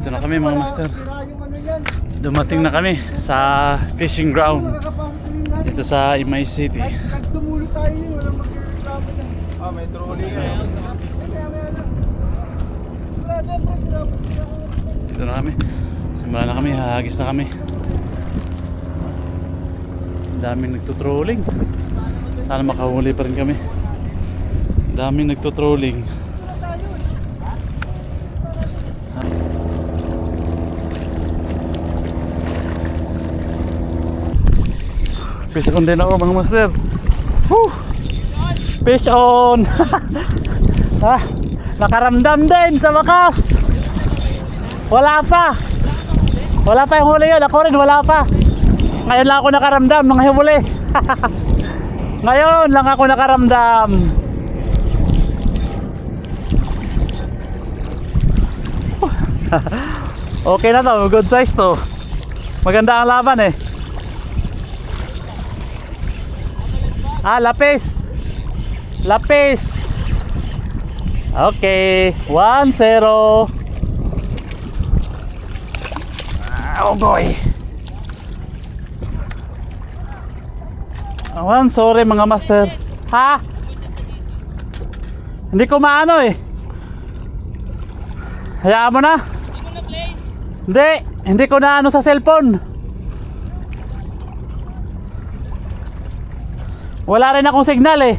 Dito na kami mga master. Dumating na kami sa fishing ground dito sa Imay City. Tumulo tayo yun, walang magreklamo na. Ah, may trolley ngayon. Dito na kami. Simula na kami, hahagis na kami. Daming nagtutrolling. Sana makahuli pa rin kami. Daming nagtutrolling. Fish on din ako mga master. Woo! Fish on! Ah, nakaramdam din sa wakas. Wala pa. Wala pa yung huli yun. Ako rin wala pa. Ngayon lang ako nakaramdam ng huli. Ngayon lang ako nakaramdam. Okay na to. Good size to. Maganda ang laban eh. Ah, lapis. Lapis. Okay. 1-0. Oh boy. Awan, sorry mga master. Ha? Hindi ko maano eh. Hayaan mo na. Hindi ko na ano sa cellphone. Wala rin akong signal eh.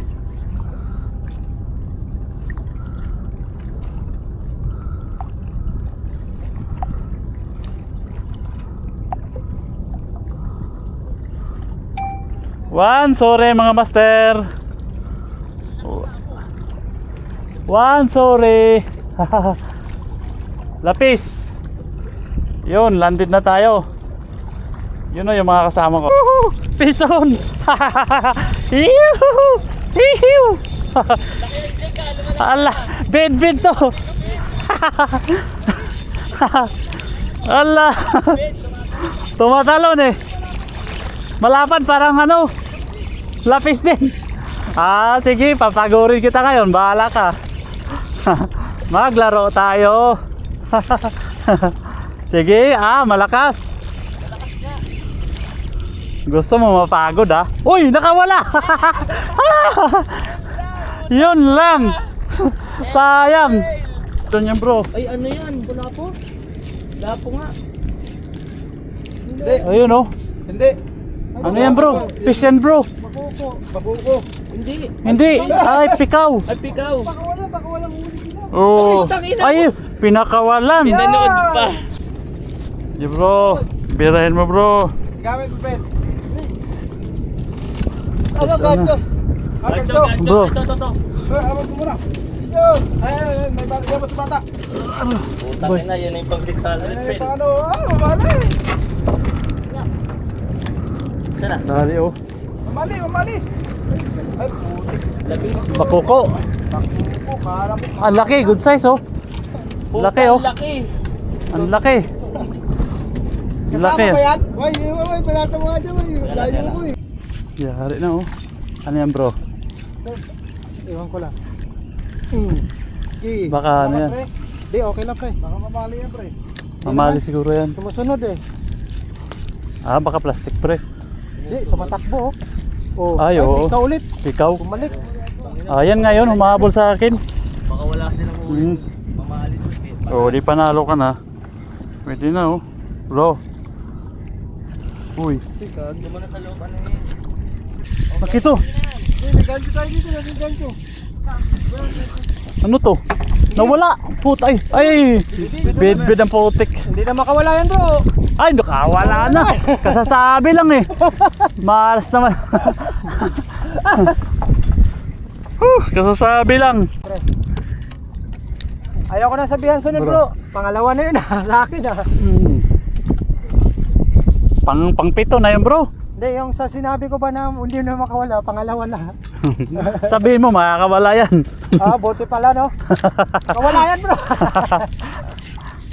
Sorry mga master. Sorry. Lapis. Yun, landed na tayo. Yun na yung mga kasama ko. Pison. Allah, bed to. Allah. Tumatalon eh. Malapad parang ano, lapis din. Ah, sige, papagurin kita ngayon. Bahala ka. Maglaro tayo. Sige, malakas. Gusto mo mapagod ah? Uy, nakawala. Yun lang. Sayang. Doon yan bro. Ay, ano yan? Bulapo? Lapo nga. Hindi. Ayun oh. Hindi. Ano yan bro? Fish yan bro. Babuko. Hindi. Ay, pikaw. Ay, pikaw. Baka walang huli sila. Oh. Ay, pinakawalan. Pinanood pa. Di bro. Birahin mo bro. Gamit mo pen. Ano, ganto. Bro. Ito. Abot mo muna. Yun. Ay, may bata. Dapat sa bata. Putang na, yan yung pang 600 Ay, pen. paano? Mamali. Sana. Dali oh. Mamali. Ay, putik. Bakuko. Bakuko. Kala mo. Ang laki, good size oh. Laki oh. Laki. Ang laki. Ang laki. Kasama ba yan? Wait, pinata mo nga dyan. Layo mo ko eh. Yari na oh. Ano yan bro? Iwan ko lang. Okay. Baka ano yan? Hindi, okay lang pre. Baka mamali yan pre. Mamali siguro yan. Sumusunod eh. Baka plastic pre. Hindi, tumatakbo oh. Ay, oo. Ikaw ulit. Ikaw? Bumalik. Ayan ngayon, humahabol sa akin. Baka wala silang huli. Hmm. Mamahalit sa pen. Oh, di panalo ka na. Pwede na oh. Bro. Uy. Doon mo na sa loob. Ano yun? Bakit to? May gancho tayo dito. May gancho. Ano to? Nawala. Puta ay. Ay. Bed ang putik. Hindi na makawala yan bro. Ay, nakawala na. Kasasabi lang eh. Malas naman. Kasasabi lang. Ayaw ko na sabihan sunod bro. Pangalawa na yun sa akin Pang-pito na yun bro. Hindi, yung sa sinabi ko ba na hindi na makawala, pangalawa na. Sabihin mo, makakawala yan. Buti pala no. Kawala yan bro.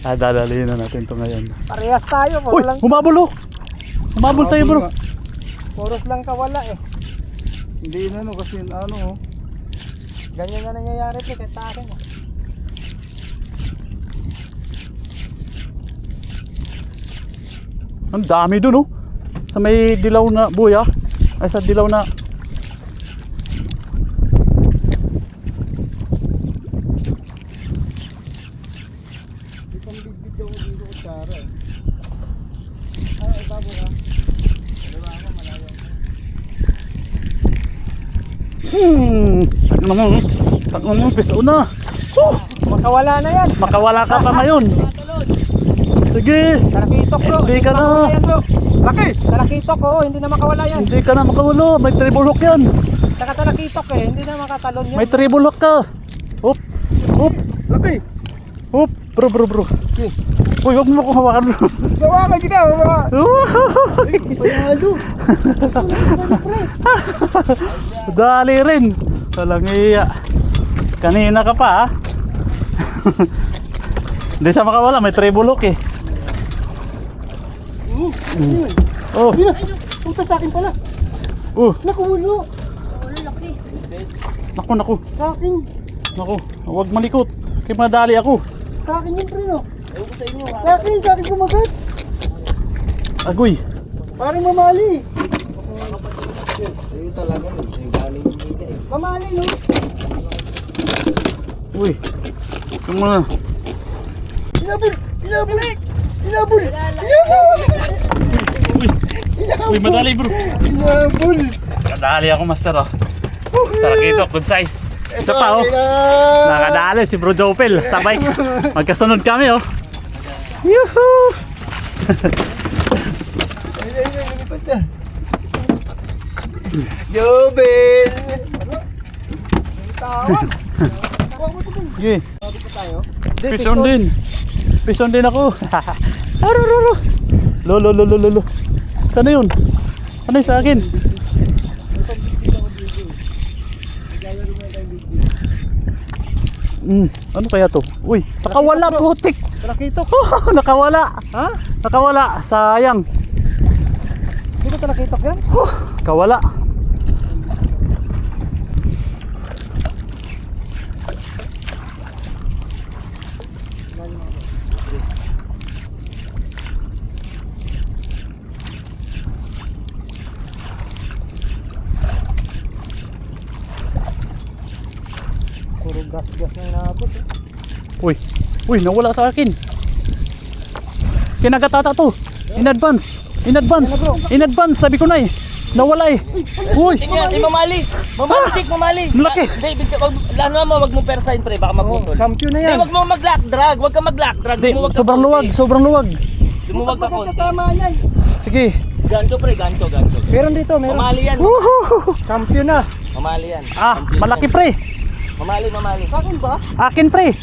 Dadalhin na natin to ngayon. Parehas tayo. Uy, humabol oh. Humabol sa'yo bro. Puros lang kawala eh. Hindi na no, kasi ano oh. Ganyan na nangyayari kahit sa akin. Ang dami dun oh. Sa may dilaw na buya. Ay sa dilaw na. Itong big daw dito ko tsara eh. Ay, babo ka. Diba ako, malayo. Takbo mo, piso na. Makawala na yan. Makawala ka pa ngayon. Sige. Talakitok bro. Hindi ka na. Yan, bro. Laki. Talakitok oh, hindi na makawala yan. Hindi ka na makawala. May triple hook yan. Saka talakitok eh, hindi na makatalon yan. May triple hook ka. Hop. Hop. Laki. Hop. Bro. Okay. Uy, huwag mo ko hawakan bro. Gawa ka kita, gawa. Payalo. Dali rin. Walang iya. Kanina ka pa ha. Hindi siya makawala. May triple hook eh. Oh. Ayun, punta sa akin pala. Nakulo. Naku. Sa akin. Naku. Huwag malikot. Kaya madali ako. Sa akin yun, pre, no? Sa akin kumagat. Agoy. Parang mamali. Sa'yo talaga, sa'yo galing yung kita eh. Mamali, no? Uy. Ito muna. Inabol! Uy, madali bro. Inabol! Nakadali ako master oh. Tarakito, good size. Isa pa oh. Nakadali si Bro Jopel. Sabay. Magkasunod kami oh. Yuhuu. Ayun, lumipad na. Jobel! Tawag! Tawag mo ito, Ben. Sige. Tawag pa tayo. Pison din. Pison din ako. Arururu. Lolo. Sana yun? Ano yung sa akin? Ano kaya to? Uy, nakawala putik. Talakitok. Nakawala. Ha? Nakawala. Sayang. Hindi ko talakitok yan? Kawala. Puro gas na inabot eh. Uy, nawala sa akin. Kinagatata to. In advance, sabi ko na eh. Nawala eh. Uy, Tingnan, mamali! Mamali! Malaki. Hindi, lano mo, wag mo persahin pre, baka maputol. Champion na Hindi, yan. wag mo mag-lock drag, wag ka mag-lock drag. di, Lumuwag ka sobrang luwag. konti. Lumuwag ka konti. Tama yan. Sige. Gancho pre, gancho. Meron dito, meron. Mamali yan, Champion na. mamali yan. Ah, malaki pre. Mamali. Sa akin ba? Akin pre.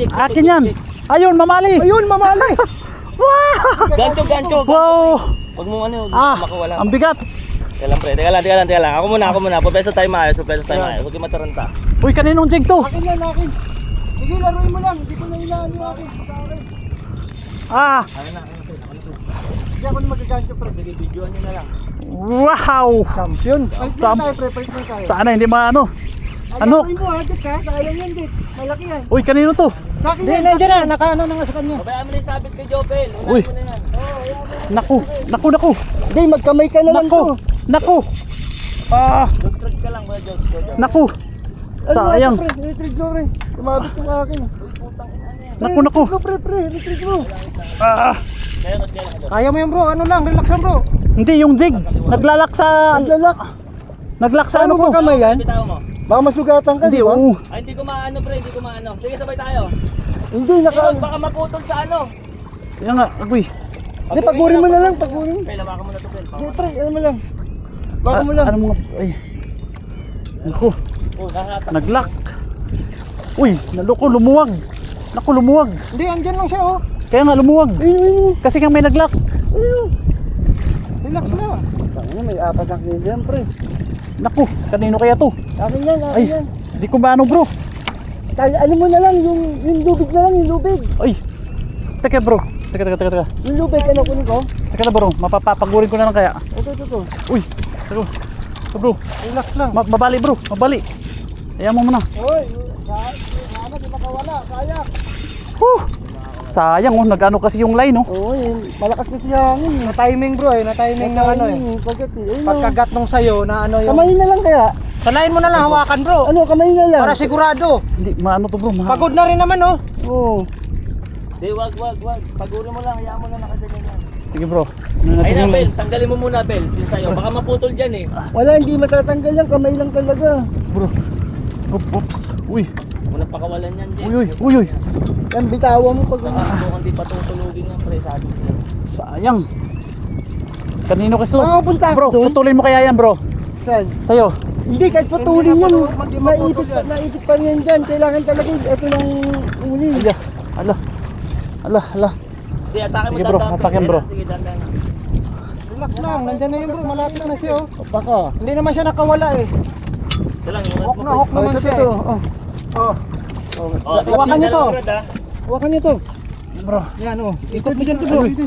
Akin yan. Ayun, mamali. Ayun, mamali. Gancho. Wow. Wag mo ano, Ah, makawala. ang bigat. Teka lang pre, teka lang. Ako muna. Pwesto tayo maayos. Huwag kayong mataranta. Uy, kaninong jig to? Akin yan, akin. Sige, laruin mo lang. Hindi ko na ilaan yung akin. Sa akin. Ah, Hindi ako na magagancho, pre. Sige, videoan nyo na lang. wow. Champion. Ay, Champ- tayo, pre. Palit tayo. Sana hindi maano. Ay, ano? laruin mo, Dik, ha? Sayang yan, Dik. Malaki yan. Uy, kanino to? Sa akin yan. Nandiyan na. Nakaano na nga sa kanya. Pabayaan mo na yung sabit kay Jopel. Uy. Unahin mo na yan. Naku. Hindi, magkamay ka na lang to. Naku. Ah, Jog ka lang, kuya Jog. naku. Sayang. Ano, pre? Retrig mo, pre. Tumabit yung akin. Naku. Pre. Retrig mo. Ah, Kaya Kaya mo yan, bro. Ano lang, relax lang, bro. hindi yung jig. Naglalak sa ano Ano ko. ba kamay yan? bitaw mo. Baka masugatan ka, Hindi, di ba? oo. Ay, hindi ko maano pre, hindi ko maano. Sige, sabay tayo. Hindi, Hindi, baka maputol sa ano. Yan nga, agoy. Hindi, pagurin mo na lang, pagurin. Pre, lawakan mo na to, Pel. Hindi, pre, ano mo lang. Bago mo lang. Ano mga, ay. Naku, Oh, kakata. naglock. Uy, lumuwag. Naku, lumuwag. Hindi, andyan lang siya, oh. Kaya nga lumuwag. Ayun. Kasi nga may naglock. Relax na. Ano, may apat na kilo yan, pre. Naku, kanino kaya to? Akin yan, Ay, akin yan. di ko ba ano bro? Kaya ano mo na lang, yung lubig na lang, yung lubig. Ay, teka bro. Teka. Yung lubig, ano kunin ko? Teka na bro, mapapagurin ko na lang kaya. Ito. Uy, teka. Ito bro, Relax lang. mabali bro, mabali. Ayaw mo muna. Hoy, sana di makawala, sayang. Huh! sayang oh, nag-ano kasi yung line oh. Oo, yun. Malakas na siya hangin. Na-timing bro eh, na-timing ng ano eh. Pagkagat Pagkagat nung sayo na ano yung... Kamay na lang kaya. Salain mo na lang hawakan bro. Ano, kamay na lang. Para sigurado. Hindi, maano to bro, Pagod na rin naman oh. Oo. Di, wag. Pagurin mo lang, hayaan mo na nakaganyan yan. Sige bro. Ano natin Ayun na, yung Bel. line? Tanggalin mo muna, Bel. Yung sayo. Baka maputol dyan eh. Wala, hindi matatanggal yan. Kamay lang talaga. Bro. Oops. Uy. Unang pakawalan yan, Jen. Uy. Yan, bitawan mo pag... Saka kung hindi pa tutulugin ng pre, sabi sila. Sayang. Kanino kasi to? Makapunta ako Bro, doon. putulin mo kaya yan bro. Saan? Sa'yo. Hindi, kahit patulin Hindi na yan. hindi Naipit pa rin yan dyan. Kailangan talaga ito ng uli. Ala. Hindi, atake mo Sige, bro, dandan, atakin, Bel. bro. Sige, dandan. Relax lang, nandyan na yun bro, malapit na siya oh. Baka. Hindi naman siya nakawala eh. Ito lang, yung Hawk na hawk Oh, naman ito, siya ito. eh. Oh. Oh, Oh, Hawakan niyo to. ah. hawakan niyo to. Bro. Yan oh, ikot mo dyan to bro. Dito,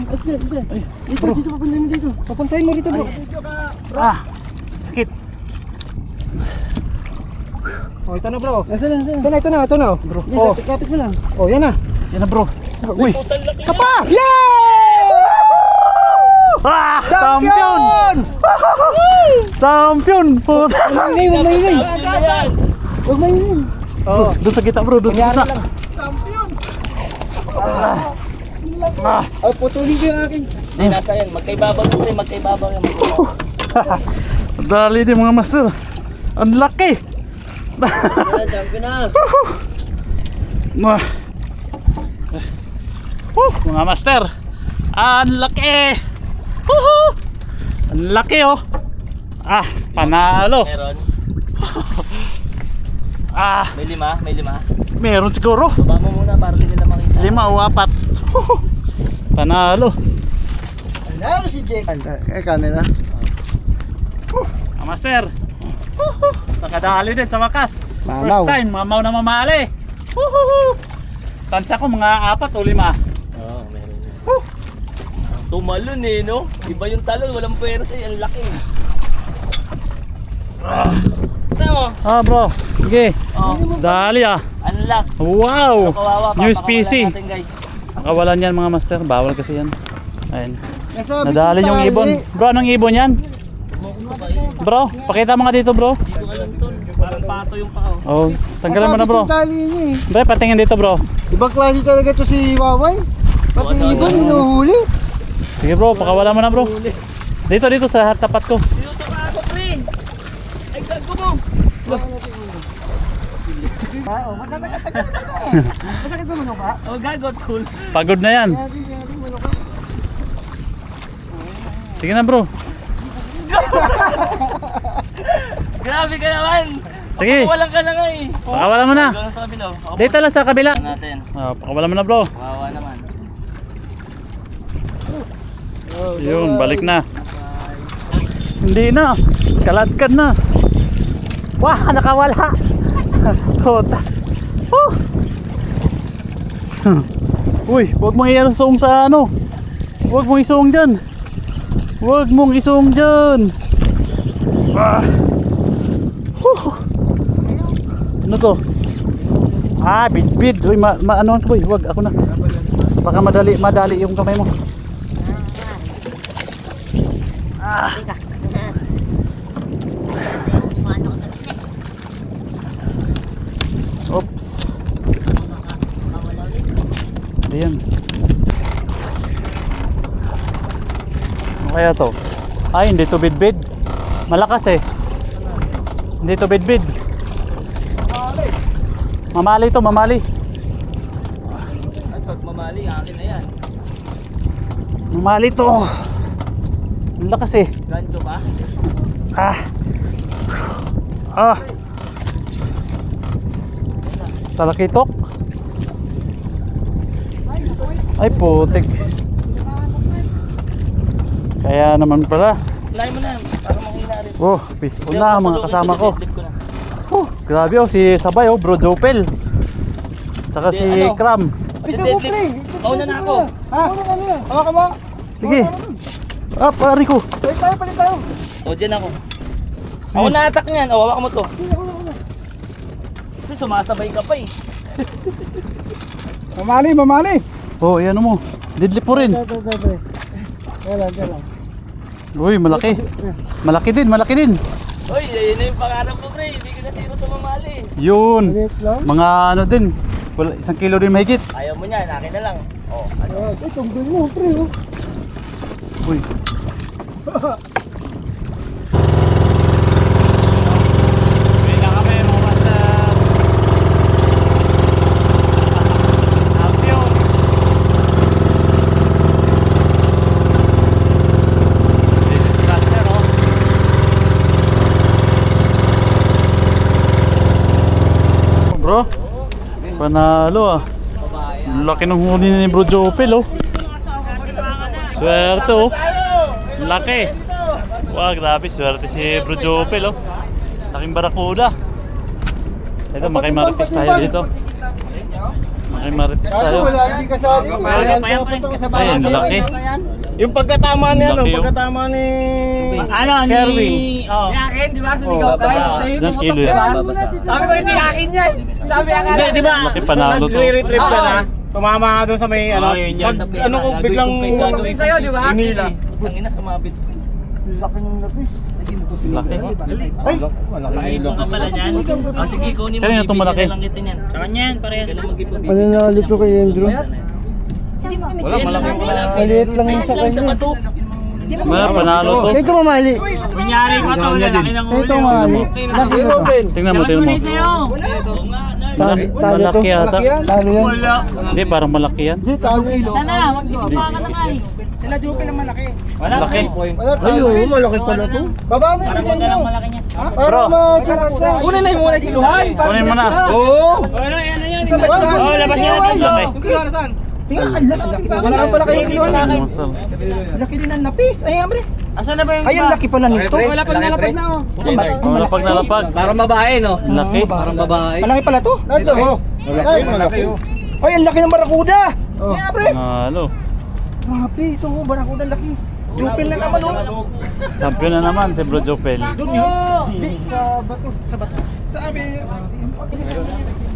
dito, papuntahin mo dito. Papuntahin mo dito bro. Sakit. Oh, ito na bro. Nasaan? Ito na. Bro. Oh, Kapit mo lang. oh yan na. Yan na bro. Uy. Isa pa! Yeah! Champion! Champion! Puta. Huwag maingay. Huwag maingay. Oh, Doon sa kita bro, doon sa kita. Oh, putulin ko yung akin. Hindi, nasa yan. Magkaibabaw yan, pre. Magkaibabaw yan. Dali din mga master. Ang laki. Champion na. Mwah. Mga master. Ang laki. Woohoo! Ang laki oh. Panalo. Meron. Ah, May lima. meron siguro. Baba mo muna para hindi nila makita. 5 o 4. Panalo. Ano si Jake? Camera. Mga master. Nakadali din sa wakas. Mamaw. First time, mamaw na mamali. Woohoo! Tansya ko mga 4 o 5. Oo, meron yun. Tumalon eh, no? Iba yung talon, walang pwersa eh. Ang laki. Tignan mo. Bro. Sige. Oh, Dali ang lak. Wow. Kawawa, New papakawalan species. natin, guys. Nakawalan yan mga master. Bawal kasi yan. Ayun. Nasabi Nadali ko yung tayo, ibon. eh. Bro, anong ibon yan? Bro, pakita mo nga dito bro. Hindi ko alam to. Parang pato yung pao. Oh, tanggalan mo na bro. Nasabi ko tali niya eh. Bre, patingin dito bro. Ibang klase talaga to si Waway. Pati Ano, ibon, ano? hinuhuli. Sige bro, pakawala mo na bro. Dito sa tapat ko. Dito ka ako, pre. Ay, gago mo. Masakit ba manok ka? Oh, gago, tol. Pagod na yan. Sabi manok ka. Sige na bro. Grabe ka naman. Sige. Walang ka na nga eh. Pakawala mo na. Gano'n sa kabila. Ako Dito lang sa kabila. pa natin. Pakawala mo na bro. Kawawa naman. Yun, balik na. Hindi na. Kaladkad na. Wah, nakawala. Kota. Uy, huwag mong iasuong sa ano. Huwag mong isuong dyan. Huwag mong isuong dyan. Ano to? Bidbid. Uy, ano boy, huwag ako na. Baka madali yung kamay mo. Oops. Ayan. Ano kaya to? Hindi to bidbid. Malakas eh. Hindi to bidbid. Mamali to, mamali. Ay, pag mamali, akin na yan. Mamali to. Ang lakas eh. Ganto ka? Talakitok. Ay putik. Kaya naman pala. Lain mo na, para makina rin. Peace na mga kasama ko. Grabe si Sabay Bro Jopel. Saka si Ano? Kram. Bisa mo, pre. Mauna na ako. Ha? Hawakan mo. Sige. Pari ko. Palit tayo. O, dyan ako. Sige. Ako na-attack niyan. O, hawakan mo to. Kasi sumasabay ka pa eh. Mamali. Oh, ayan mo. Deadly po rin. Ito. Kaya lang. Uy, malaki. Malaki din. Uy, yun na yung pangarap ko, pre. Hindi ko na sino tumamali. Yun. Maliit lang. Mga ano din. Wala, 1 kilo din mahigit. Ayaw mo niya, akin na lang. Oh, ano? Tunggol mo, pre. Oh. Uy. Bro, panalo ah. Laki ng huli ni Bro Jopel oh. Swerte oh. Laki. Wah, grabe, swerte si Bro Jopel oh. Laking barakuda. Ito, makimarites tayo dito. Makimarites tayo. Wala, hindi kasali. Ayun, laki. Yung pagkatama niya, Laki, oh. pagkatama ni... Ano, Sherwin. Akin, di ba? Sumigaw ka. Ilang kilo yan? Sabi ko, hindi akin yan. Sabi ka Hindi, di ba? Laki panalo to. Nagre-retrieve ka na. Tumama ka doon sa may ano. Ano ko biglang Gagawin sa'yo, di ba? Inila. Ang ina sa mabit. Laki ng lapis. Laki. Ay! Ipon ka pala dyan. O sige, kunin mo. Kanina itong malaki. Bibigyan na lang kita niyan. Sa kanyan, parehas. Pananalo ko kay Andrew. Wala, malaki. Maliit lang yung sa Lang sa kanya. bato. Wala, panalo to. Ito mamali. Kunyari ko to, lalaki ng huli. Ito mamali. Laki open. Tingnan mo, tingnan mo. Oo nga, Nard. Talo to. Malaki yata. Talo yan. Wala. Hindi, parang malaki yan. Di, talo. Sana, mag-isipa ka na nga eh. Laki. Ay, oo, malaki pala to. Baba mo yung sa inyo. Malaki niya. Para masulat ka. Kunin na yung muna kiluhan. Kunin mo na. Oo. Ano yan? Oh, labas yan. Laki. Yung kiluhan na saan? Tingnan, ang laki. Wala ka pala kayong kiluhan sa akin. Laki din ang napis. Ay, amre. Asan na ba yung... Ay, ang laki pala nito. Wala pang nalapag na oh. Wala pag nalapag. Parang babae, no? Laki. Parang babae. Malaki pala to. Ito, oh. Malaki. Ay, ang laki ng barakuda. Ay, amre. Panalo. Grabe, ito oh, barakuda laki. Jupil na naman oh. Champion na naman si Bro Jopel. Doon yun. Sa bato. Sa bato. Sabi.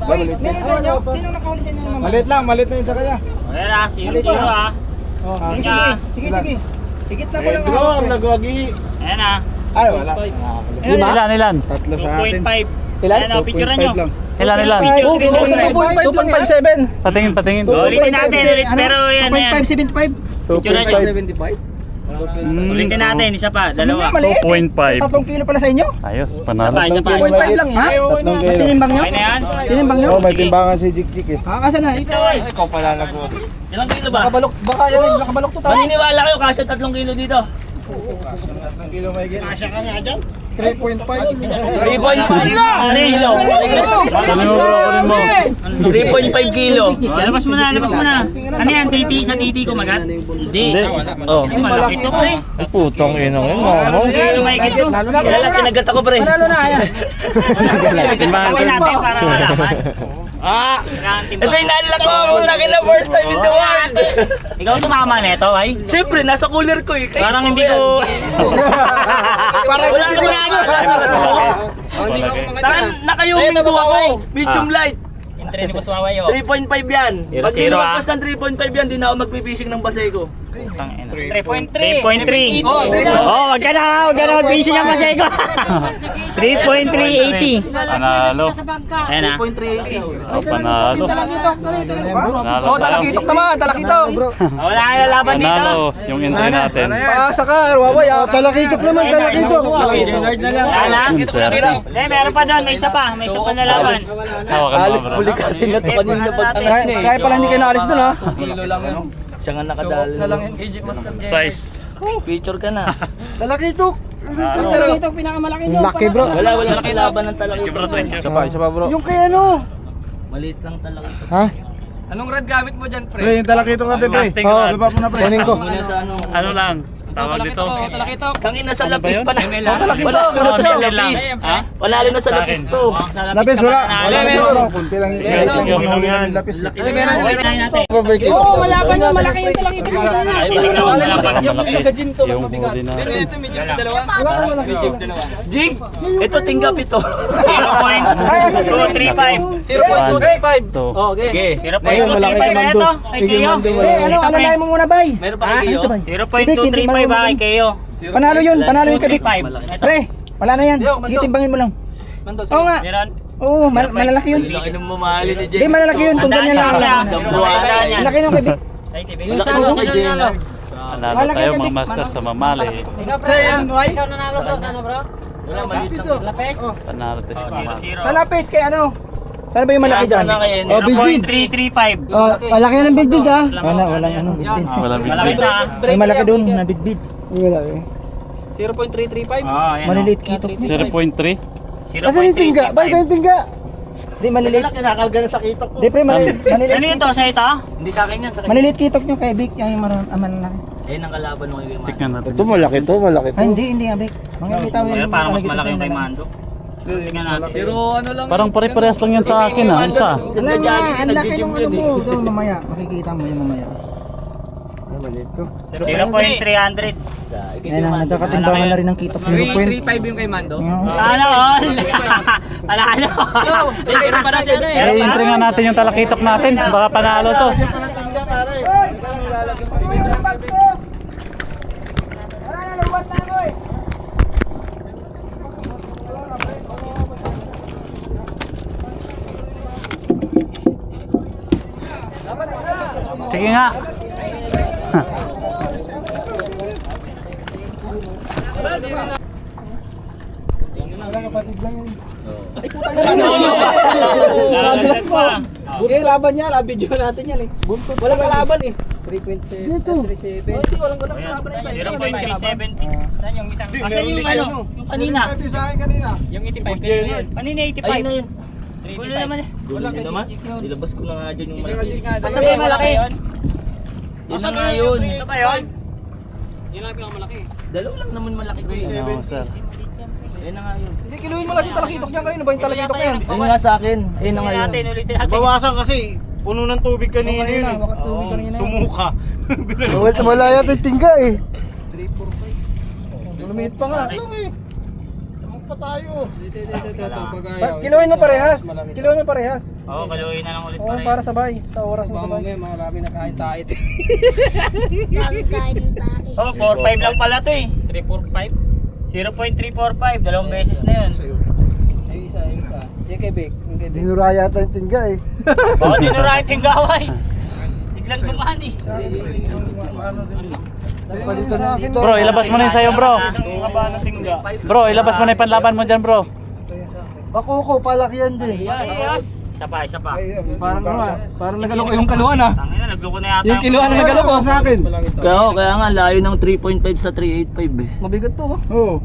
Wait, meron sa inyo? Sino nakahuli sa inyo? Maliit lang, maliit na yun sa kanya. Wala na, zero ah. Sige. Higit na ko lang Bro, ang nagwagi. Ayan ah. Ay, wala. Ilan? Tatlo sa atin. 2.5. Ilan? Ano, picturean nyo. Ilan? 2.57. Patingin. Ulitin natin, pero yan, yan. 2.575. Picturean nyo. 2.5. Ulitin natin, isa pa, dalawa. 2.5. 3 kilo pala sa inyo? Ayos, panalo. Isa pa. 2.5 lang ha? Tatlong kilo. Tinimbang nyo? Okay na yan? Tinimbang nyo? Oh, may timbangan si Jik eh. Asan na? Ikaw pala nagwagi. Ilang kilo ba? Nakabalok, baka yan, nakabalok to tayo. Maniniwala kayo, kasya 3 kilo dito. Isang kilo may git. Kasya ka nga dyan. 3.5. 3.5 kilo. Kunin mo bro, kunin mo. 3.5 kilo. Labas mo na. Ano yan, titi sa titi ko magat? Hindi. Oh. Ay, malaki to pre. Putong inong yun, mamo. Ano may ito? Kailan kinagat ako, pre? Panalo na, ayan. Tawin natin para malaman. Ito yung nalala ko. Muna na first time in the world. Ikaw tumama nito ay? Siyempre, nasa cooler ko eh. Parang hindi ko... Parang wala naman ako. Nakayuming buha ko. Medium light. Yung tren ni Boss Waway oh. 3.5 yan. Pag di Zero, lumagpas ng 3.5 yan, di na ako magpipishing ng basay ko. 3.3. Oh, wag ka na mag-fishing ang masay ko. 3.380. Panalo. Ayan ah. 3.380. Oh, panalo. Panalo tayo. Talakitok naman, talakitok. Wala ka na laban dito. Panalo yung entry natin. Paasa ka, Waway. Talakitok naman, talakitok. Wala. Yung swerte. Meron pa doon, may isa pa na laban. Hawakan mo bro. Bulikatin na to kanina pag Kaya pala hindi kayo naalis doon ha. siya nga nakadali. Na lang yung Size. picture ka na. Talakitok. Talakitok, pinakamalaki nyo. Laki bro. Wala kilaban ng talaga. Bro, thank you. Isa pa bro. Yung kay ano? Maliit lang talaga ito. Ha? Anong rad gamit mo dyan, Pre, yung talakitok natin pre. Casting Oo, rod. baba mo na pre. Kunin ko. Muna sa ano. Ano lang? tawag dito. Kangin na sa Ano ba lapis yun? pa na. Wala Oh, na sa ML lang. lapis. Panalo na sa Sa lapis akin. to. Lapis wala. Wala siguro. Kunti lang yung lapis. Oo, wala pa na, malaki yung talang ito. Yung Nagka-gym to, yung mabigat. huli na. Jing, ito tinggap ito. 0.235. 0.235. Ito. Okay. 0.235 na ito. Kay Keo. Ano, alalayan mo muna, bay. Meron pa kayo? 0.235 ba kay Keo? Panalo yun kabik. 235. Pre, wala na yan. Sige, timbangin mo lang. Oo nga. Meron? Oo, malalaki yun. Laki ng mamahali ni Jing. Hindi, malalaki yun. Kung ganyan lang. Malaki nung kabik. Ay, si Big. Laki ng kay Jing. Panalo tayo mga master sa mamali. Wala, maliit lang. Panalo tayo sa mamali. 0-0. Sa lapis, kay ano? Saan ba yung malaki dyan? Sana kayo. Oh, big bid. 0.335. Oh, malaki ng big bid, ha? Walang ano, big bid. Wala Malaki bigay. na. May malaki doon na big bid. Wala eh. 0.335. Oo, yan. Maliliit kitok niya. 0.3. Kasi yung tingga, ba yung tingga? Di maliliit. Kinakalga na sa kitok ko. Di pre, maliliit. Ano yun to sa ito? Hindi sa akin yan. Sa akin. Maliliit kitok nyo kay Vic, yung malaki. Ayun ang kalaban mo kay Tignan natin. Ito malaki to, malaki to. Ay, hindi nga Vic. Mga kita mo Pero yung parang mas talaga malaki ito yung kay sa Mando. Tingnan natin. Pero ano lang. Parang pare-parehas lang yan sa akin ah. Isa. Alam mo nga, ang laki nung ano mo. Doon mamaya, makikita mo yung mamaya. Maliit to. 0.300. Ayan na, nagkakatimbangan na rin ng kitok. 335 yung kay Mando. Ano all? Panalo. Pero para siya ano Eh, entry nga natin yung talakitok natin. Baka panalo to. Sige nga. Nagagad pa. Buti laban niya, video natin yan eh. Walang kalaban eh. 3.7. Dito. 3.7. Walang kalaban eh. 0.370. Saan yung isang? Asan yung ano? Yung kanina? Sa akin kanina. Yung 85 kanina yun. Kanina 85. Ayun na yun. Wala naman eh. Wala naman. Nilabas ko na nga dyan yung malaki. Asan ba yung malaki? Yun na nga yun. Ito ba yun? Dalawa lang naman malaki ko yun. No, sir. Yun na nga yun. Hindi, kiluhin mo lang yung talakitok niya. Kanino ba yung talakitok niya? Yun nga sa akin. Ayun na nga yun. Ulitin natin. Bawasan kasi puno ng tubig kanina yun eh. Baka tubig kanina. Sumuka. Malaya to yung tingga eh. 3, 4, 5. Lumiit pa nga. Pa tayo. Kiluhin mo parehas. Kiluhin mo parehas. Oo, kaluhin na lang ulit Oo, pa rin. para sabay. Sa oras mo sabay. Oh, 4.5 lang pala to eh. 3.45? 0.345, dalawang beses na yun. Ay, isa. Yung kay Vic. Yung kay Vic. Dinuraya tayo yung tingga eh. Oo, dinurahit yung gaway. Biglang gumaan eh. Palitan na dito. Bro, ilabas mo na yung sayo, bro. Bro, ilabas mo na yung panlaban mo dyan, bro. Bakuko, palaki yan dyan. Yes. Isa pa, isa pa. Parang ano ah. Parang nagalo ko yung kaluhan ah. Tangina, nagloko na yata. Yung kiluhan na nagalo ko. Sa akin. Kaya nga layo ng 3.5 sa 385 eh. Mabigat to. Oo.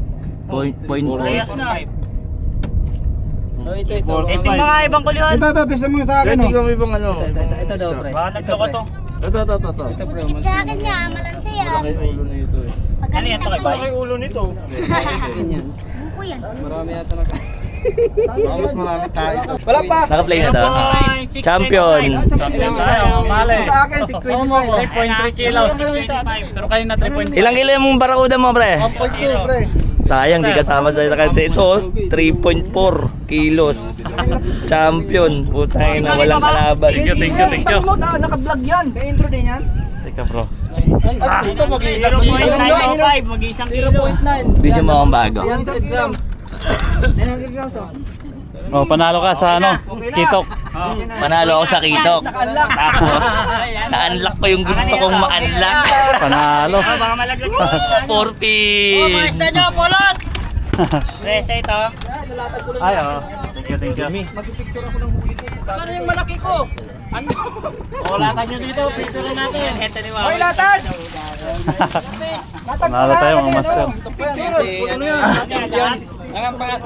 Point Parehas na. Ito. Testing mga ibang kulihan. Ito, testin mo sa akin. Ito yung ibang ano. Ito daw, pre. Baka nagloko to. Ito. Sa akin nga, malansa yan. Malaki ulo na ito eh. Ano yan to kay Bay? Malaki ulo nito. Ko yan. Marami yata na. Baka mas marami tayo. Wala pa. Naka-play na daw. 0.625. Champion. Champion tayo, mali. Sa akin, 625. 3.3 kilos. Pero kanina 3.3. Ilang kilo yung barakuda mo, pre? 1.2 pre. Sayang, di kasama sa kante. Ito, 3.4 kilos. Champion. Putay na walang kalaban. Thank you. Naka-vlog yan. Kaya intro din yan. Teka, bro. At ito mag-iisang 0.905, mag-isang kilo. 0.9. Video mo akong bago. 100 grams. 900 grams oh. Oh, panalo ka sa ano? Kitok. Panalo ako sa kitok. Tapos, na-unlock ko yung gusto kong ma-unlock. Panalo. Baka malaglag. 4 pin. Maestra nyo, pulot! Resa ito. Ay, oh. Thank you. Saan yung malaki ko? Ano? Ulatan nyo dito, picture natin. Heto ni Mama. Hoy, latag! Panalo tayo mga master. Ano yan?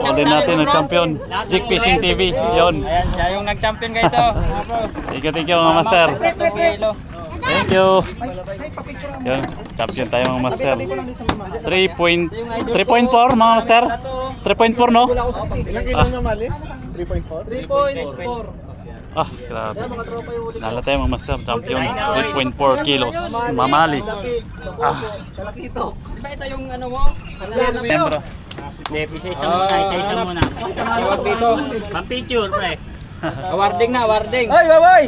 Ulit natin ang champion. Jig Fishing TV. Yon. Ayan, siya yung nag-champion guys oh. Thank you mga master. Ito Thank you. Yun, champion tayo mga master. 3.4 mga master. 3.4 no? Ilang kilo na mali? 3.4? 3.4. Ah, grabe. Nala tayo mga master, champion. 3.4 kilos. Mamali. Ah. Kalakito. Di ba ito yung ano mo? Membro. Hindi, isa-isa muna, isa-isa muna. Tawag dito. Pang-picture, pre. Awarding na, awarding. Ay, babay!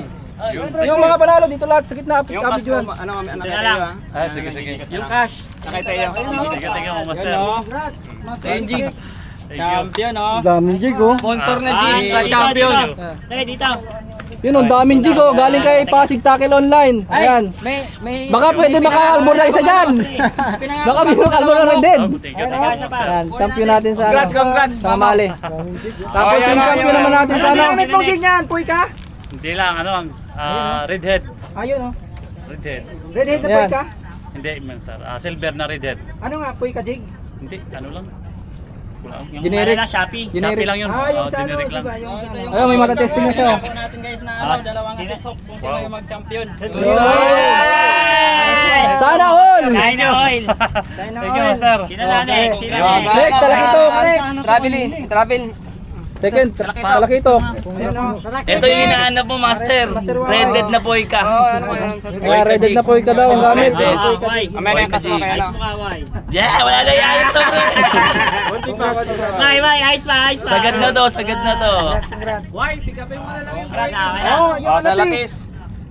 Yung mga panalo dito lahat sa gitna. Yung cash mo, ano kami, anak Sige kayo lang. ha? Ah, sige, sige. Yung cash, nakay tayo. Teka mga master. Congrats, Master Ayun, Jig. Thank you. Champion, oh. Daming jig, oh. Sponsor na Jig Ay, sa dito, champion. dito. Pre, dito. Yun, ang daming Jig, oh. Galing kay Pasig Tackle Online. Ayan. May Baka pwede maka-albor na isa dyan. Baka may maka-albor na rin din. Oh, thank you. Isa pa. Ayan, champion natin sa ano. Congrats, sa Mali. Tapos yung champion naman natin sa ano. Ano yung Jig niyan? Puy ka? Hindi lang, ano lang. Redhead. Ayun, oh. Redhead. Redhead na puy ka? Hindi, man sir. Silver na redhead. Ano nga, puy ka, Jig? Hindi, ano lang. Kulang. Yung Generic. ano na, Shopee. Shopee lang yun. Yung Oh, generic lang. Ayun, may matatesting na siya. natin guys na ano, dalawang sisok kung sino yung mag-champion. Sana all! Kain na oil. Thank you, master. Sino na next? Sino Ayun. next? Next, Talakito. Travel. Second, Talakito. Ito yung hinahanap mo, master. Redhead na po ka. Kaya ready na po ikaw daw ang gamit. Redhead. Why? Amay na kasama Ayos mo ka, why? Yeah, wala na yung ayos to, pre. Konti pa, konti pa. Why? Ayos pa, ayos pa. Sagad na to, sagad na to. Why? Pick upin mo na lang yung price. Oh, yung lapis.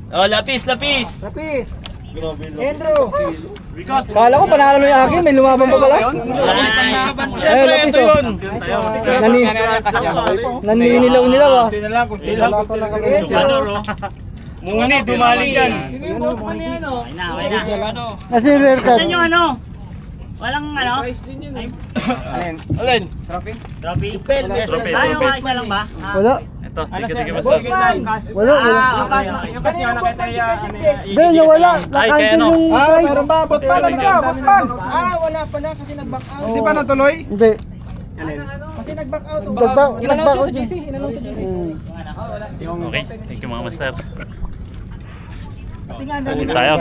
Oh, lapis, lapis. Lapis. Grabe lang. Andrew. Kala ko panalo na yung akin, may lumaban pa pala. Siyempre, lapis, ito oh. yun. Naninilaw-nilaw ah. Kunti na lang, kunti lang. Ano, ro? Muni, dumali yan. Okay na, okay na. Kasi rare cut. Saan yung ano? Walang ano? Alin? Trophy? Trophy. Ah, yung isa lang ba? Wala. Ito, thank you, master. Wala, wala. Yung kasi yung nakita Hindi, yung wala. Ay, kaya ano? Ah, meron ba? Botman, halika, Botman. Wala pala kasi nag-back out. Hindi pa natuloy? Hindi. Kasi nag-back out. Nag-back out. Inanong sa GC. Okay, thank you mga master. Kasi nga, Uwi tayo.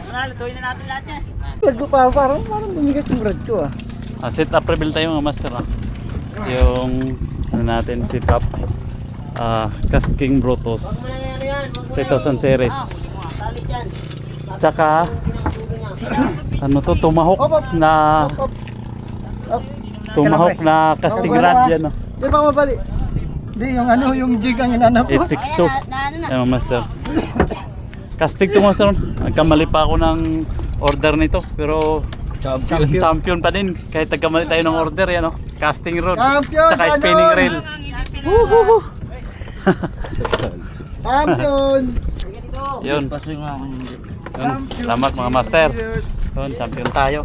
Lutuin na natin lahat yan. Parang bumigat yung brad ko, ah. Set up reveal tayo mga master. Yung ano natin, sit up. Cast King Brutus 3000 series. Tsaka ano to, Tomahawk na casting rod yan. Di ba mabali? Hindi, yung ano, yung jig ang inanap ko. 862. Ano na? Ayun, master. Casting to, master. Nagkamali pa ako ng order nito, pero champion pa din. Kahit nagkamali tayo ng order, yan, oh. Casting rod. Champion, Tsaka ganon! spinning reel. Champion! Yun. Yun. Salamat mga master. Yun, champion tayo.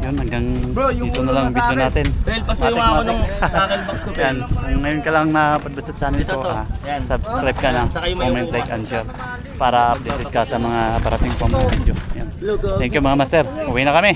Yun, hanggang dito na lang ang video natin. Well, pasuyo ako nung tackle box ko. Yan, kung ngayon ka lang napadbad sa channel ko, Yan. subscribe ka na, comment, like, and share para updated ka sa mga parating pang mga video. Yan. Thank you mga master. Uwi na kami.